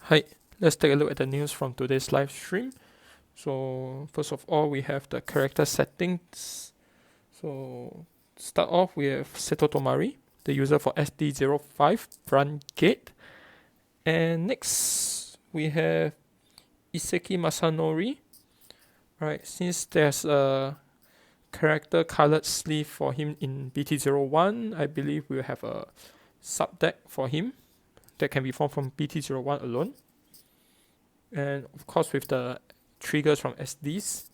Hi, let's take a look at the news from today's live stream. So first of all, we have the character settings. So start off, we have Seto Tomari, the user for SD05 Vanguard. And next, we have Iseki Masanori. Right, since there's a character colored sleeve for him in BT01, I believe we'll have a sub deck for him that can be formed from BT01 alone. And of course with the triggers from SDs.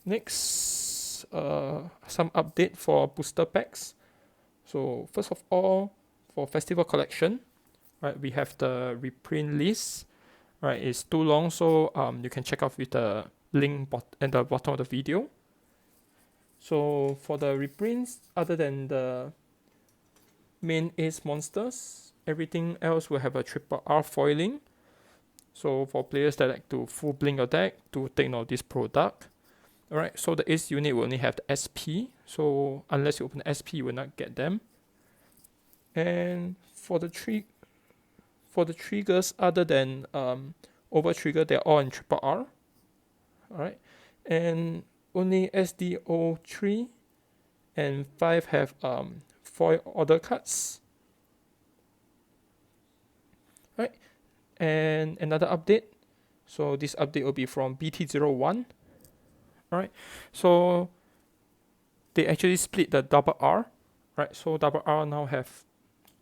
Next, some update for booster packs. So first of all, for festival collection, right, we have the reprint list. Right, it's too long, so you can check out with the link at the bottom of the video. So for the reprints, other than the main ace monsters, everything else will have a triple R foiling. So for players that like to full blink your deck, to take note of this product. Alright, so the ace unit will only have the SP, so unless you open the SP, you will not get them. And for the triggers, other than over trigger, they're all in triple R. Alright, and only SDO3 and 5 have foil order cards. Right, and another update. So this update will be from BT01. Alright, so they actually split the double R. Right, so double R now have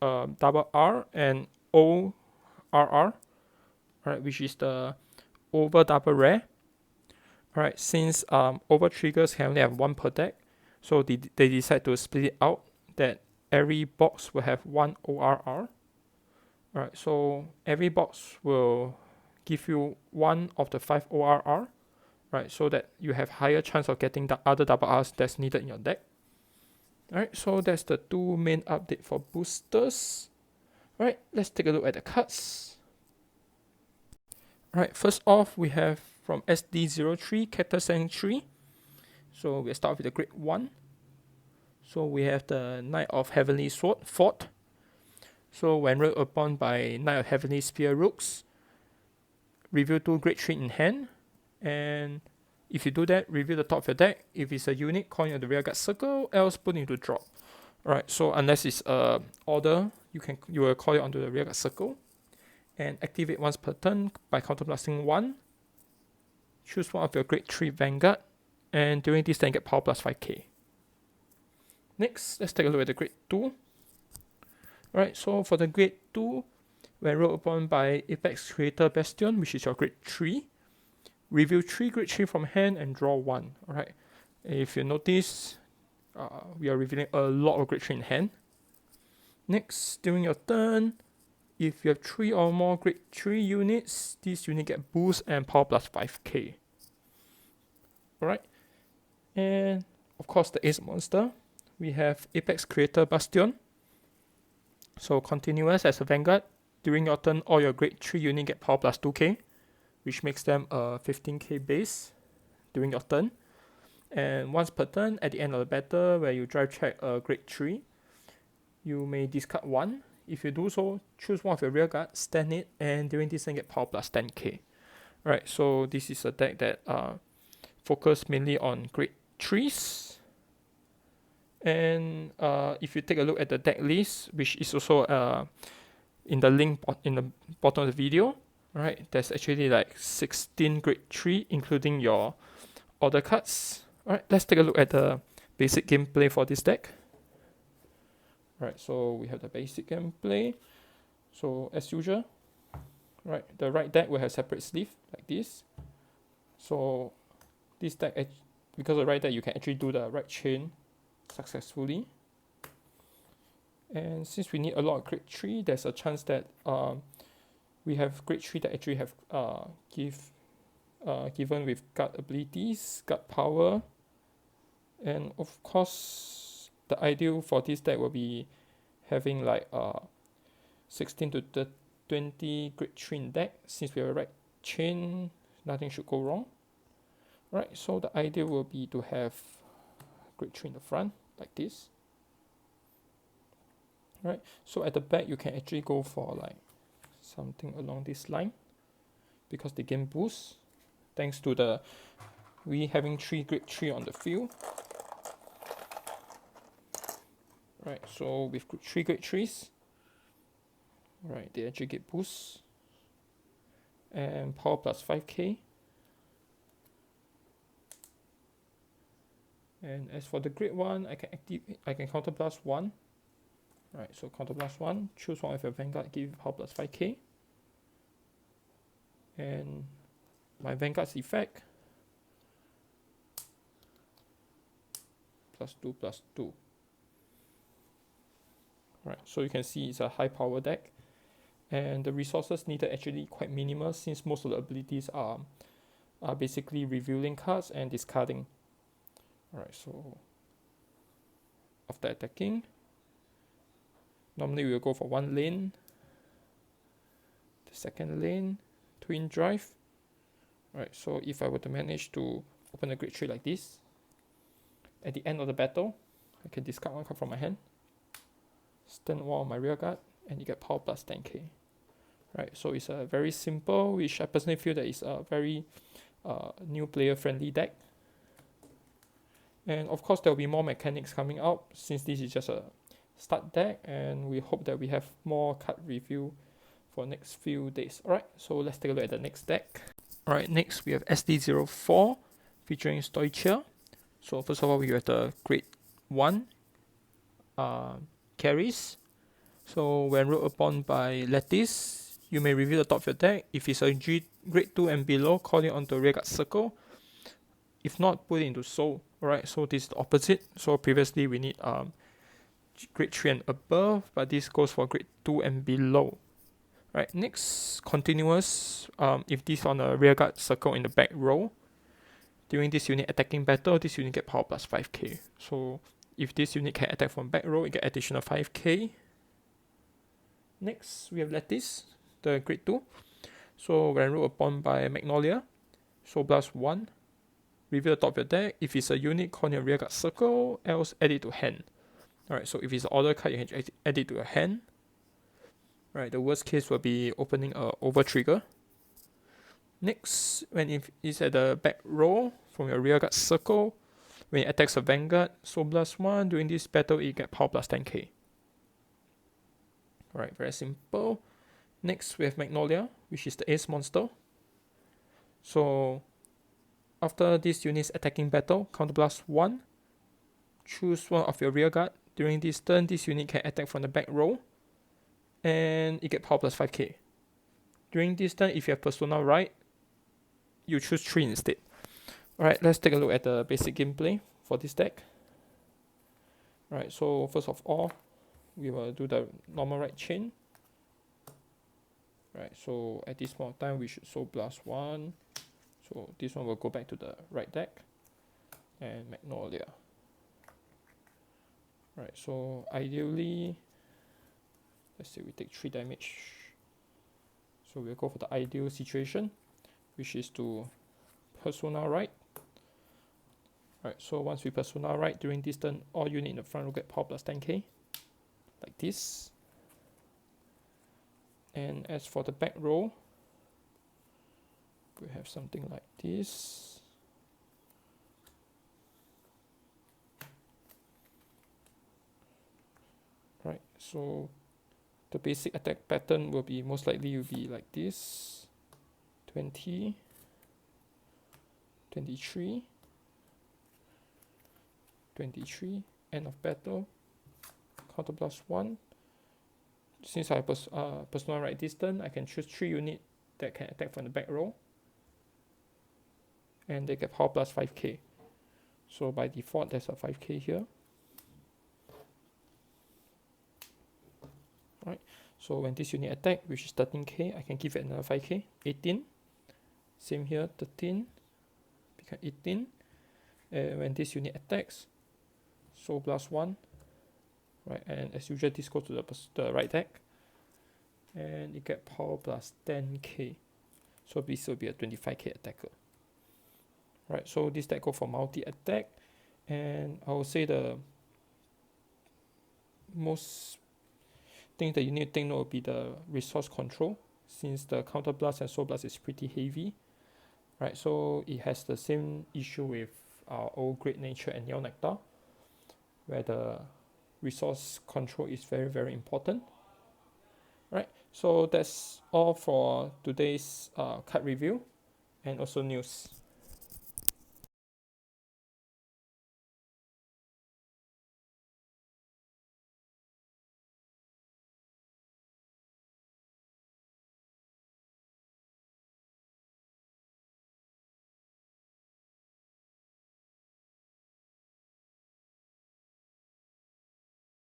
double R and ORR. Right, which is the over double rare. Alright, since over triggers can only have one per deck, so they decide to split it out that every box will have one ORR. Alright, so every box will give you one of the 5 ORR, right, so that you have higher chance of getting the other double R's that's needed in your deck. Alright, so that's the two main update for boosters. Alright, let's take a look at the cards. Alright, first off, we have from SD03, Character Sanctuary. So we'll start with the grade 1. So we have the Knight of Heavenly Sword, Fort. So when rolled upon by Knight of Heavenly Spear Rooks, reveal 2 grade 3 in hand. And if you do that, reveal the top of your deck. If it's a unit, call it the rear guard circle, else put it into drop. Alright, so unless it's a order, you will call it onto the rear guard circle. And activate once per turn by counterblasting 1. Choose one of your grade 3 Vanguard. And during this turn, get power plus 5k. Next, let's take a look at the grade 2. Alright, so for the grade 2, when rolled upon by Apex Creator Bastion, which is your grade 3, reveal 3 grade 3 from hand and draw 1. Alright, if you notice, we are revealing a lot of grade 3 in hand. Next, during your turn, if you have 3 or more grade 3 units, this unit get boost and power plus 5k. Alright, and of course the ace monster, we have Apex Creator Bastion. So continuous as a Vanguard, during your turn, all your grade 3 unit get power plus 2k, which makes them a 15k base during your turn. And once per turn, at the end of the battle, where you drive check a grade 3, you may discard 1. If you do so, choose one of your rear guard, stand it, and during this turn get power plus 10k. Right, so this is a deck that focus mainly on grade 3s. And if you take a look at the deck list, which is also in the link in the bottom of the video, right, there's actually like 16 grade 3, including your order cards. Alright, let's take a look at the basic gameplay for this deck. Alright, so we have the basic gameplay. So as usual, right, the right deck will have separate sleeve like this. So this deck, because of the right deck, you can actually do the right chain successfully. And since we need a lot of grade 3, there's a chance that we have grade 3 that actually have given with guard abilities, guard power, and of course the ideal for this deck will be having like 16 to 20 grade 3 in deck. Since we have a right chain, nothing should go wrong. Right, so the idea will be to have grade 3 in the front like this. Right, so at the back you can actually go for like something along this line, because they gain boost thanks to the we having 3 grade 3 on the field. Right, so with 3 grade 3s, right, they actually get boost and power plus 5k. And as for the grade 1, I can counter plus 1. Right, so counter plus 1, choose one of your Vanguard, give power plus 5k. And my Vanguard's effect +2/+2. Right, so you can see it's a high power deck, and the resources needed actually quite minimal, since most of the abilities are basically revealing cards and discarding. Alright, so after attacking, normally we will go for 1 lane, the second lane, twin drive. Alright, so if I were to manage to open a grade 3 like this, at the end of the battle, I can discard 1 card from my hand, stand wall on my rear guard, and you get power plus 10k. Right, so it's a very simple, which I personally feel that is a very new player friendly deck. And of course there will be more mechanics coming out, since this is just a start deck, and we hope that we have more card review for next few days. Alright, so let's take a look at the next deck. Alright, next we have SD04 featuring Stoichia. So first of all, we have the grade 1 carries. So when rolled upon by Lattice, you may reveal the top of your deck. If it's a grade 2 and below, call it onto rearguard circle. If not, put it into soul. Alright, so this is the opposite. So previously we need grade 3 and above, but this goes for grade 2 and below. Right, next, continuous. If this on a rearguard circle in the back row, during this unit attacking battle, this unit get power plus 5k. So if this unit can attack from back row, it get additional 5k. Next, we have Lattice, the grade 2. So when rolled upon by Magnolia, so plus 1, reveal the top of your deck. If it's a unit, call your rearguard circle, else add it to hand. Alright, so if it's an order card, you can add it to your hand. Right, the worst case will be opening a over trigger. Next, when it is at the back row from your rearguard circle, when it attacks a Vanguard, so plus 1, during this battle it get power plus 10k. Alright, very simple. Next, we have Magnolia, which is the ace monster. So after this unit's attacking battle, counter plus 1, choose one of your rearguard. During this turn, this unit can attack from the back row, and it get power plus 5k. During this turn, if you have Persona right, you choose 3 instead. Alright, let's take a look at the basic gameplay for this deck. Alright, so first of all, we will do the normal right chain. Right, so at this point of time, we should soul plus 1. So this one will go back to the right deck. And Magnolia. Right, so ideally, let's say we take 3 damage. So we'll go for the ideal situation, which is to Persona right. Right, so once we Persona right, during this turn, all unit in the front will get power plus 10k, like this. And as for the back row, we have something like this. Right, so the basic attack pattern will be most likely like this: 20, 23, 23, end of battle, counter plus 1. Since I Persona right this turn, I can choose 3 units that can attack from the back row, and they get power plus 5k. So by default, there's a 5k here. Right. So when this unit attack, which is 13k, I can give it another 5k, 18. Same here, 13, become 18. When this unit attacks, so plus 1. Right, and as usual, this goes to the right deck, and you get power plus 10k. So this will be a 25k attacker. Right, so this deck go for multi attack, and I would say the most thing that you need to take note will be the resource control. since the Counterblast and Soul Blast is pretty heavy, right? So it has the same issue with our old Great Nature and Yell Nectar, where the resource control is very, very important. Right, so that's all for today's card review and also news.